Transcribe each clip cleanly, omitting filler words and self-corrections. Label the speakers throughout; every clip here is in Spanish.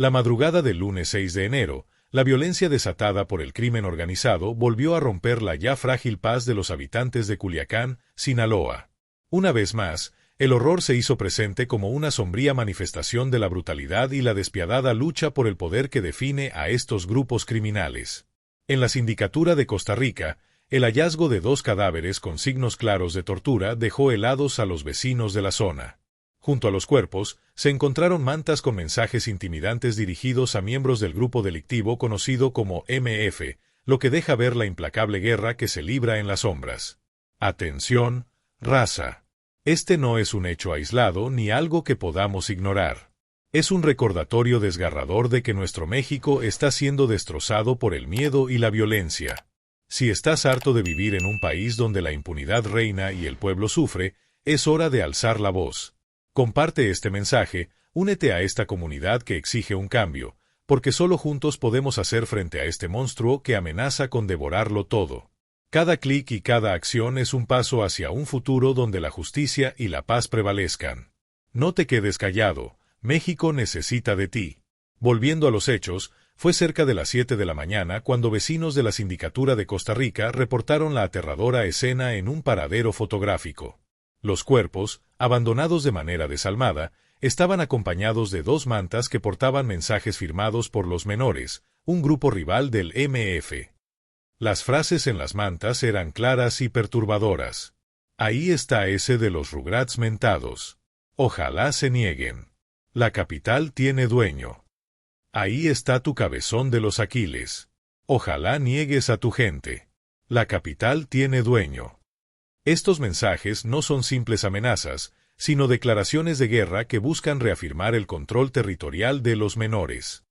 Speaker 1: La madrugada del lunes 6 de enero, la violencia desatada por el crimen organizado volvió a romper la ya frágil paz de los habitantes de Culiacán, Sinaloa. Una vez más, el horror se hizo presente como una sombría manifestación de la brutalidad y la despiadada lucha por el poder que define a estos grupos criminales. En la sindicatura de Costa Rica, el hallazgo de 2 cadáveres con signos claros de tortura dejó helados a los vecinos de la zona. Junto a los cuerpos, se encontraron mantas con mensajes intimidantes dirigidos a miembros del grupo delictivo conocido como MF, lo que deja ver la implacable guerra que se libra en las sombras. Atención, raza. Este no es un hecho aislado ni algo que podamos ignorar. Es un recordatorio desgarrador de que nuestro México está siendo destrozado por el miedo y la violencia. Si estás harto de vivir en un país donde la impunidad reina y el pueblo sufre, es hora de alzar la voz. Comparte este mensaje, únete a esta comunidad que exige un cambio, porque solo juntos podemos hacer frente a este monstruo que amenaza con devorarlo todo. Cada clic y cada acción es un paso hacia un futuro donde la justicia y la paz prevalezcan. No te quedes callado, México necesita de ti. Volviendo a los hechos, fue cerca de las 7 de la mañana cuando vecinos de la Sindicatura de Costa Rica reportaron la aterradora escena en un paradero fotográfico. Los cuerpos, abandonados de manera desalmada, estaban acompañados de 2 mantas que portaban mensajes firmados por los menores, un grupo rival del MF. Las frases en las mantas eran claras y perturbadoras. Ahí está ese de los Rugrats mentados. Ojalá se nieguen. La capital tiene dueño. Ahí está tu cabezón de los Aquiles. Ojalá niegues a tu gente. La capital tiene dueño. Estos mensajes no son simples amenazas, sino declaraciones de guerra que buscan reafirmar el control territorial de los menores.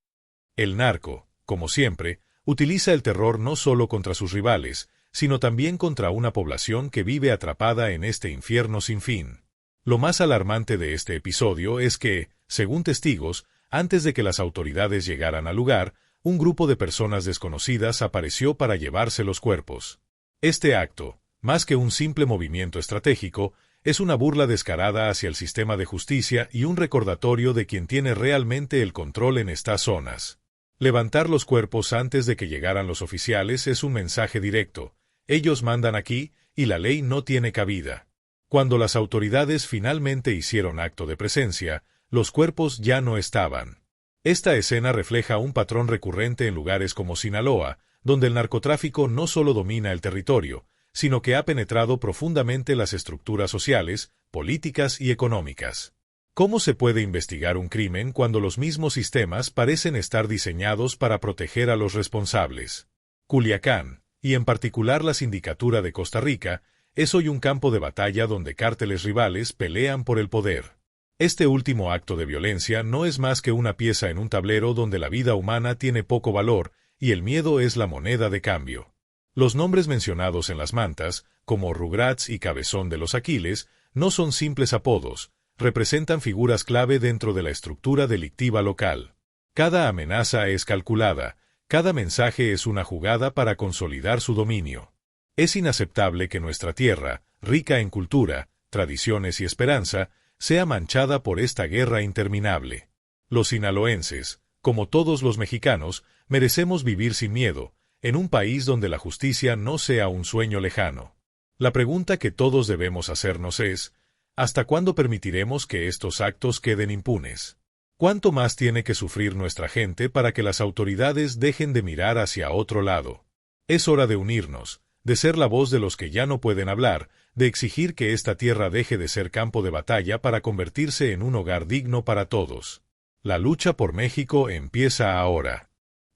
Speaker 1: El narco, como siempre, utiliza el terror no solo contra sus rivales, sino también contra una población que vive atrapada en este infierno sin fin. Lo más alarmante de este episodio es que, según testigos, antes de que las autoridades llegaran al lugar, un grupo de personas desconocidas apareció para llevarse los cuerpos. Este acto, más que un simple movimiento estratégico, es una burla descarada hacia el sistema de justicia y un recordatorio de quien tiene realmente el control en estas zonas. Levantar los cuerpos antes de que llegaran los oficiales es un mensaje directo. Ellos mandan aquí, y la ley no tiene cabida. Cuando las autoridades finalmente hicieron acto de presencia, los cuerpos ya no estaban. Esta escena refleja un patrón recurrente en lugares como Sinaloa, donde el narcotráfico no solo domina el territorio, sino que ha penetrado profundamente las estructuras sociales, políticas y económicas. ¿Cómo se puede investigar un crimen cuando los mismos sistemas parecen estar diseñados para proteger a los responsables? Culiacán, y en particular la Sindicatura de Costa Rica, es hoy un campo de batalla donde cárteles rivales pelean por el poder. Este último acto de violencia no es más que una pieza en un tablero donde la vida humana tiene poco valor y el miedo es la moneda de cambio. Los nombres mencionados en las mantas, como Rugrats y Cabezón de los Aquiles, no son simples apodos, representan figuras clave dentro de la estructura delictiva local. Cada amenaza es calculada, cada mensaje es una jugada para consolidar su dominio. Es inaceptable que nuestra tierra, rica en cultura, tradiciones y esperanza, sea manchada por esta guerra interminable. Los sinaloenses, como todos los mexicanos, merecemos vivir sin miedo, en un país donde la justicia no sea un sueño lejano. La pregunta que todos debemos hacernos es, ¿hasta cuándo permitiremos que estos actos queden impunes? ¿Cuánto más tiene que sufrir nuestra gente para que las autoridades dejen de mirar hacia otro lado? Es hora de unirnos, de ser la voz de los que ya no pueden hablar, de exigir que esta tierra deje de ser campo de batalla para convertirse en un hogar digno para todos. La lucha por México empieza ahora.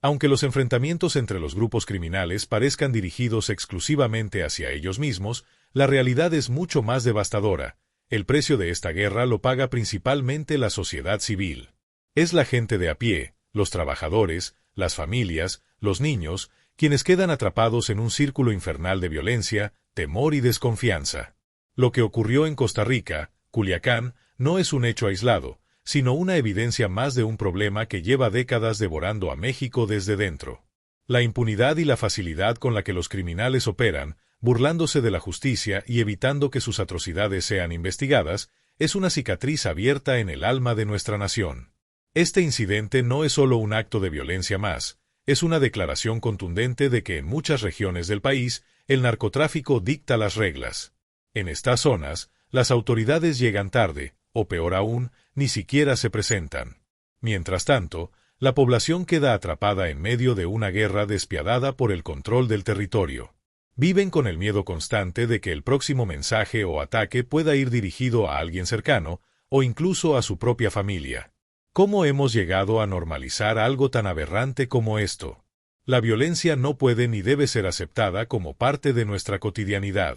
Speaker 1: Aunque los enfrentamientos entre los grupos criminales parezcan dirigidos exclusivamente hacia ellos mismos, la realidad es mucho más devastadora. El precio de esta guerra lo paga principalmente la sociedad civil. Es la gente de a pie, los trabajadores, las familias, los niños, quienes quedan atrapados en un círculo infernal de violencia, temor y desconfianza. Lo que ocurrió en Costa Rica, Culiacán, no es un hecho aislado, sino una evidencia más de un problema que lleva décadas devorando a México desde dentro. La impunidad y la facilidad con la que los criminales operan, burlándose de la justicia y evitando que sus atrocidades sean investigadas, es una cicatriz abierta en el alma de nuestra nación. Este incidente no es solo un acto de violencia más, es una declaración contundente de que en muchas regiones del país el narcotráfico dicta las reglas. En estas zonas, las autoridades llegan tarde, o peor aún, ni siquiera se presentan. Mientras tanto, la población queda atrapada en medio de una guerra despiadada por el control del territorio. Viven con el miedo constante de que el próximo mensaje o ataque pueda ir dirigido a alguien cercano, o incluso a su propia familia. ¿Cómo hemos llegado a normalizar algo tan aberrante como esto? La violencia no puede ni debe ser aceptada como parte de nuestra cotidianidad.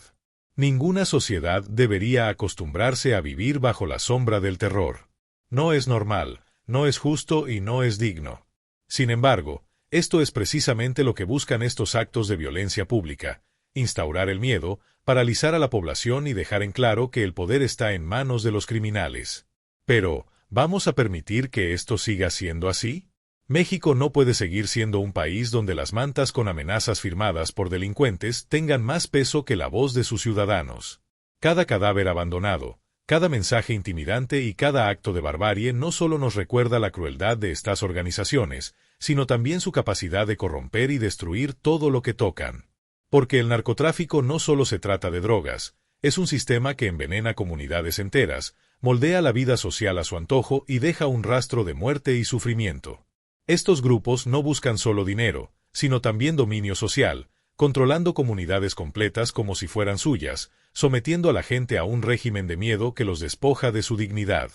Speaker 1: Ninguna sociedad debería acostumbrarse a vivir bajo la sombra del terror. No es normal, no es justo y no es digno. Sin embargo, esto es precisamente lo que buscan estos actos de violencia pública: instaurar el miedo, paralizar a la población y dejar en claro que el poder está en manos de los criminales. Pero, ¿vamos a permitir que esto siga siendo así? México no puede seguir siendo un país donde las mantas con amenazas firmadas por delincuentes tengan más peso que la voz de sus ciudadanos. Cada cadáver abandonado, cada mensaje intimidante y cada acto de barbarie no solo nos recuerda la crueldad de estas organizaciones, sino también su capacidad de corromper y destruir todo lo que tocan. Porque el narcotráfico no solo se trata de drogas, es un sistema que envenena comunidades enteras, moldea la vida social a su antojo y deja un rastro de muerte y sufrimiento. Estos grupos no buscan solo dinero, sino también dominio social, controlando comunidades completas como si fueran suyas, sometiendo a la gente a un régimen de miedo que los despoja de su dignidad.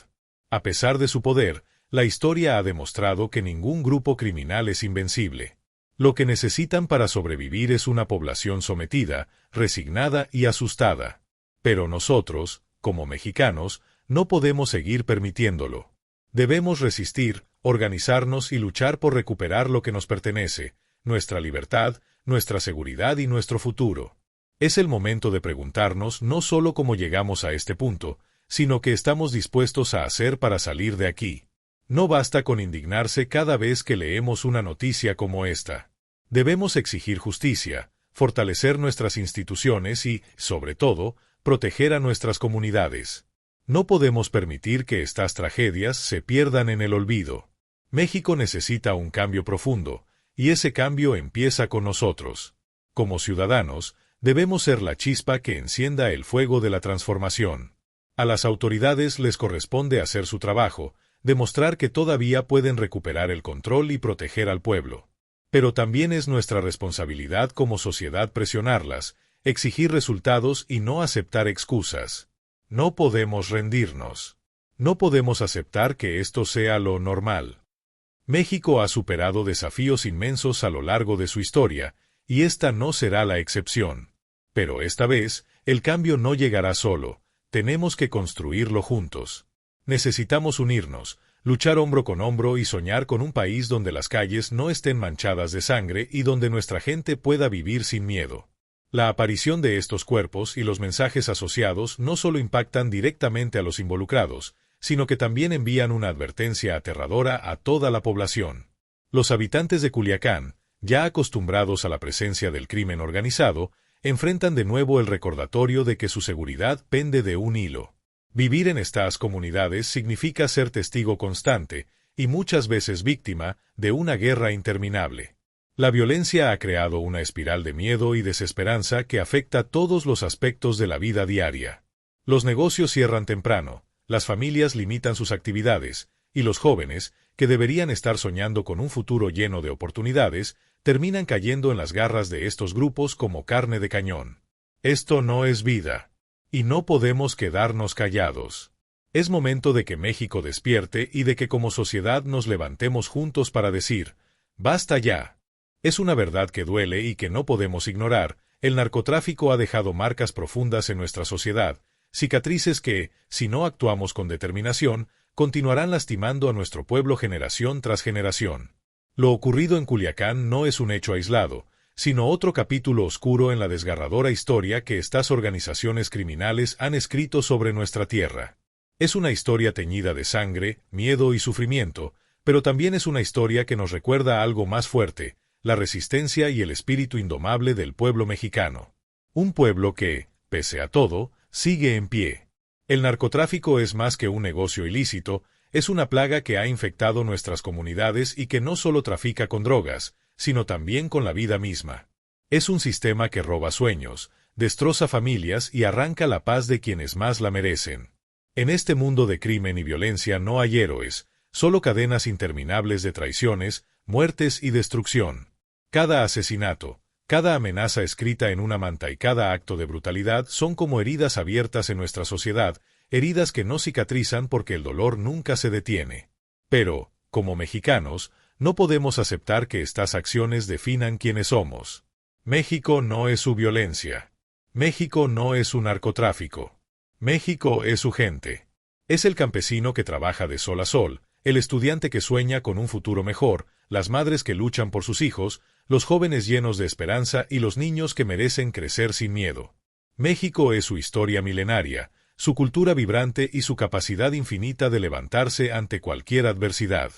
Speaker 1: A pesar de su poder, la historia ha demostrado que ningún grupo criminal es invencible. Lo que necesitan para sobrevivir es una población sometida, resignada y asustada. Pero nosotros, como mexicanos, no podemos seguir permitiéndolo. Debemos resistir, organizarnos y luchar por recuperar lo que nos pertenece, nuestra libertad, nuestra seguridad y nuestro futuro. Es el momento de preguntarnos no solo cómo llegamos a este punto, sino qué estamos dispuestos a hacer para salir de aquí. No basta con indignarse cada vez que leemos una noticia como esta. Debemos exigir justicia, fortalecer nuestras instituciones y, sobre todo, proteger a nuestras comunidades. No podemos permitir que estas tragedias se pierdan en el olvido. México necesita un cambio profundo, y ese cambio empieza con nosotros. Como ciudadanos, debemos ser la chispa que encienda el fuego de la transformación. A las autoridades les corresponde hacer su trabajo, demostrar que todavía pueden recuperar el control y proteger al pueblo. Pero también es nuestra responsabilidad como sociedad presionarlas, exigir resultados y no aceptar excusas. No podemos rendirnos. No podemos aceptar que esto sea lo normal. México ha superado desafíos inmensos a lo largo de su historia, y esta no será la excepción. Pero esta vez, el cambio no llegará solo, tenemos que construirlo juntos. Necesitamos unirnos, luchar hombro con hombro y soñar con un país donde las calles no estén manchadas de sangre y donde nuestra gente pueda vivir sin miedo. La aparición de estos cuerpos y los mensajes asociados no solo impactan directamente a los involucrados, sino que también envían una advertencia aterradora a toda la población. Los habitantes de Culiacán, ya acostumbrados a la presencia del crimen organizado, enfrentan de nuevo el recordatorio de que su seguridad pende de un hilo. Vivir en estas comunidades significa ser testigo constante, y muchas veces víctima, de una guerra interminable. La violencia ha creado una espiral de miedo y desesperanza que afecta todos los aspectos de la vida diaria. Los negocios cierran temprano, las familias limitan sus actividades, y los jóvenes, que deberían estar soñando con un futuro lleno de oportunidades, terminan cayendo en las garras de estos grupos como carne de cañón. Esto no es vida. Y no podemos quedarnos callados. Es momento de que México despierte y de que como sociedad nos levantemos juntos para decir, ¡basta ya! Es una verdad que duele y que no podemos ignorar. El narcotráfico ha dejado marcas profundas en nuestra sociedad, cicatrices que, si no actuamos con determinación, continuarán lastimando a nuestro pueblo generación tras generación. Lo ocurrido en Culiacán no es un hecho aislado, sino otro capítulo oscuro en la desgarradora historia que estas organizaciones criminales han escrito sobre nuestra tierra. Es una historia teñida de sangre, miedo y sufrimiento, pero también es una historia que nos recuerda algo más fuerte: la resistencia y el espíritu indomable del pueblo mexicano. Un pueblo que, pese a todo, sigue en pie. El narcotráfico es más que un negocio ilícito, Es una plaga que ha infectado nuestras comunidades y que no solo trafica con drogas, sino también con la vida misma. Es un sistema que roba sueños, destroza familias y arranca la paz de quienes más la merecen. En este mundo de crimen y violencia no hay héroes, solo cadenas interminables de traiciones, muertes y destrucción. Cada asesinato, cada amenaza escrita en una manta y cada acto de brutalidad son como heridas abiertas en nuestra sociedad, heridas que no cicatrizan porque el dolor nunca se detiene. Pero, como mexicanos, no podemos aceptar que estas acciones definan quiénes somos. México no es su violencia. México no es su narcotráfico. México es su gente. Es el campesino que trabaja de sol a sol, el estudiante que sueña con un futuro mejor, las madres que luchan por sus hijos, los jóvenes llenos de esperanza y los niños que merecen crecer sin miedo. México es su historia milenaria, su cultura vibrante y su capacidad infinita de levantarse ante cualquier adversidad.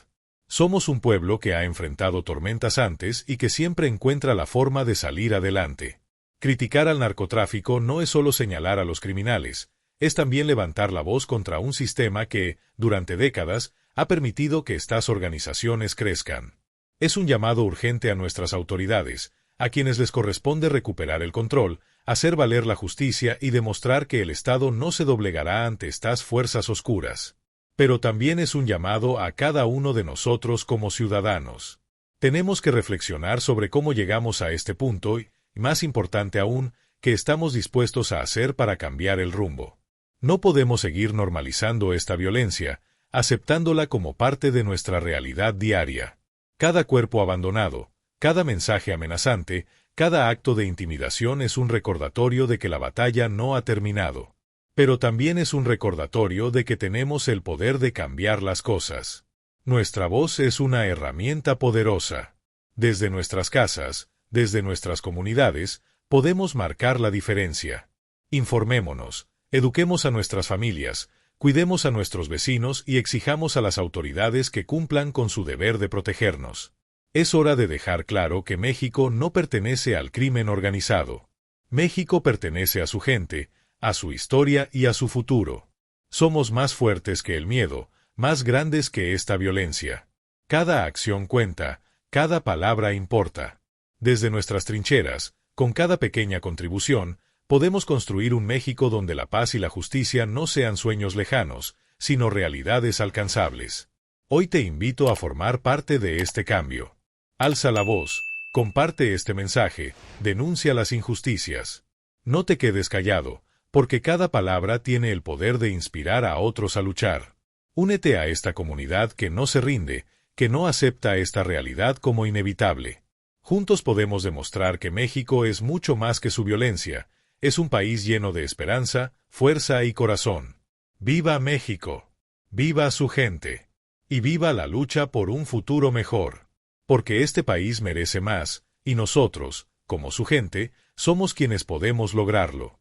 Speaker 1: Somos un pueblo que ha enfrentado tormentas antes y que siempre encuentra la forma de salir adelante. Criticar al narcotráfico no es solo señalar a los criminales, es también levantar la voz contra un sistema que, durante décadas, ha permitido que estas organizaciones crezcan. Es un llamado urgente a nuestras autoridades, a quienes les corresponde recuperar el control, hacer valer la justicia y demostrar que el Estado no se doblegará ante estas fuerzas oscuras. Pero también es un llamado a cada uno de nosotros como ciudadanos. Tenemos que reflexionar sobre cómo llegamos a este punto y, más importante aún, qué estamos dispuestos a hacer para cambiar el rumbo. No podemos seguir normalizando esta violencia, aceptándola como parte de nuestra realidad diaria. Cada cuerpo abandonado, cada mensaje amenazante, cada acto de intimidación es un recordatorio de que la batalla no ha terminado. Pero también es un recordatorio de que tenemos el poder de cambiar las cosas. Nuestra voz es una herramienta poderosa. Desde nuestras casas, desde nuestras comunidades, podemos marcar la diferencia. Informémonos, eduquemos a nuestras familias, cuidemos a nuestros vecinos y exijamos a las autoridades que cumplan con su deber de protegernos. Es hora de dejar claro que México no pertenece al crimen organizado. México pertenece a su gente, a su historia y a su futuro. Somos más fuertes que el miedo, más grandes que esta violencia. Cada acción cuenta, cada palabra importa. Desde nuestras trincheras, con cada pequeña contribución, podemos construir un México donde la paz y la justicia no sean sueños lejanos, sino realidades alcanzables. Hoy te invito a formar parte de este cambio. Alza la voz, comparte este mensaje, denuncia las injusticias. No te quedes callado, porque cada palabra tiene el poder de inspirar a otros a luchar. Únete a esta comunidad que no se rinde, que no acepta esta realidad como inevitable. Juntos podemos demostrar que México es mucho más que su violencia, es un país lleno de esperanza, fuerza y corazón. ¡Viva México! ¡Viva su gente! Y viva la lucha por un futuro mejor. Porque este país merece más, y nosotros, como su gente, somos quienes podemos lograrlo.